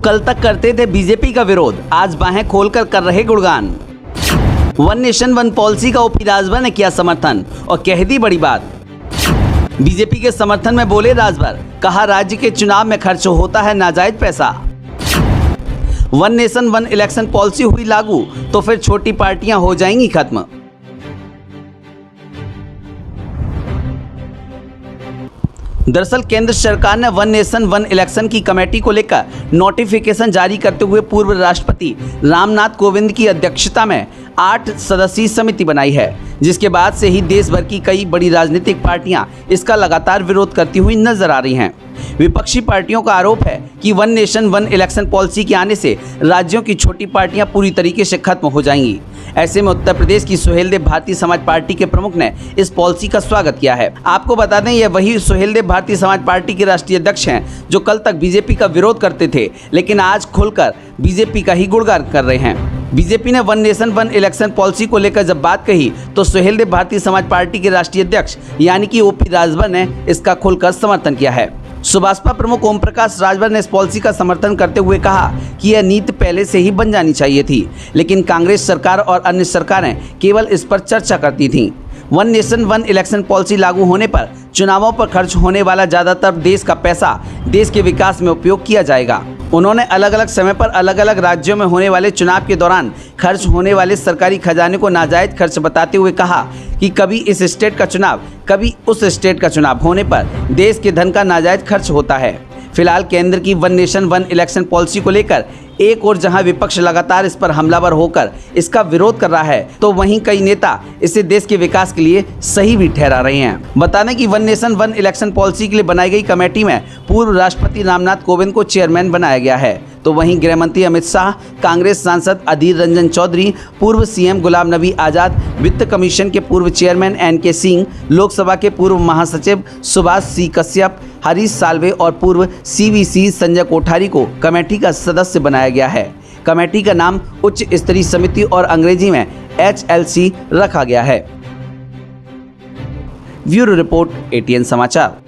कल तक करते थे बीजेपी का विरोध, आज बाहें खोलकर कर रहे गुणगान। वन नेशन वन पॉलिसी का ओपी राजभर ने किया समर्थन और कह दी बड़ी बात। बीजेपी के समर्थन में बोले राजभर, कहा राज्य के चुनाव में खर्च होता है नाजायज पैसा। One nation one election policy हुई लागू तो फिर छोटी पार्टियां हो जाएंगी खत्म। दरअसल केंद्र सरकार ने वन नेशन वन इलेक्शन की कमेटी को लेकर नोटिफिकेशन जारी करते हुए पूर्व राष्ट्रपति रामनाथ कोविंद की अध्यक्षता में 8 सदस्यीय समिति बनाई है, जिसके बाद से ही देश भर की कई बड़ी राजनीतिक पार्टियां इसका लगातार विरोध करती हुई नजर आ रही हैं। विपक्षी पार्टियों का आरोप है कि one nation one election policy के आने से राज्यों की छोटी पार्टियां पूरी तरीके से खत्म हो जाएंगी। ऐसे में उत्तर प्रदेश की सुहेलदेव भारतीय समाज पार्टी के प्रमुख ने इस पॉलिसी का स्वागत किया है। आपको बता दें, यह वही सुहेलदेव भारतीय समाज पार्टी के राष्ट्रीय अध्यक्ष हैं जो कल तक बीजेपी का विरोध करते थे, लेकिन आज खुलकर बीजेपी का ही गुणगान कर रहे हैं। बीजेपी ने one nation one election policy को लेकर जब बात कही तो सुहेलदेव भारतीय समाज पार्टी के राष्ट्रीय अध्यक्ष यानी कि ओपी राजभर ने इसका खुलकर समर्थन किया है। सुभाषपा प्रमुख ओम प्रकाश राजभर ने इस पॉलिसी का समर्थन करते हुए कहा कि यह नीति पहले से ही बन जानी चाहिए थी, लेकिन कांग्रेस सरकार और अन्य सरकारें केवल इस पर चर्चा करती थीं। One nation one election policy लागू होने पर चुनावों पर खर्च होने वाला ज़्यादातर देश का पैसा देश के विकास में उपयोग किया जाएगा। उन्होंने अलग अलग समय पर अलग अलग राज्यों में होने वाले चुनाव के दौरान खर्च होने वाले सरकारी खजाने को नाजायज खर्च बताते हुए कहा कि कभी इस स्टेट का चुनाव कभी उस स्टेट का चुनाव होने पर देश के धन का नाजायज खर्च होता है। फिलहाल केंद्र की one nation one election policy को लेकर एक और जहां विपक्ष लगातार इस पर हमलावर होकर इसका विरोध कर रहा है, तो वहीं कई नेता इसे देश के विकास के लिए सही भी ठहरा रहे हैं। बता दें कि one nation one election policy के लिए बनाई गई कमेटी में पूर्व राष्ट्रपति रामनाथ कोविंद को चेयरमैन बनाया गया है, तो वहीं गृह मंत्री अमित शाह, कांग्रेस सांसद अधीर रंजन चौधरी, पूर्व सीएम गुलाम नबी आजाद, वित्त कमीशन के पूर्व चेयरमैन एनके सिंह, लोकसभा के पूर्व महासचिव सुभाष सी कश्यप, हरीश साल्वे और पूर्व सीवीसी संजय कोठारी को कमेटी का सदस्य बनाया गया है। कमेटी का नाम उच्च स्तरीय समिति और अंग्रेजी में HLC रखा गया है। ब्यूरो रिपोर्ट, ATN समाचार।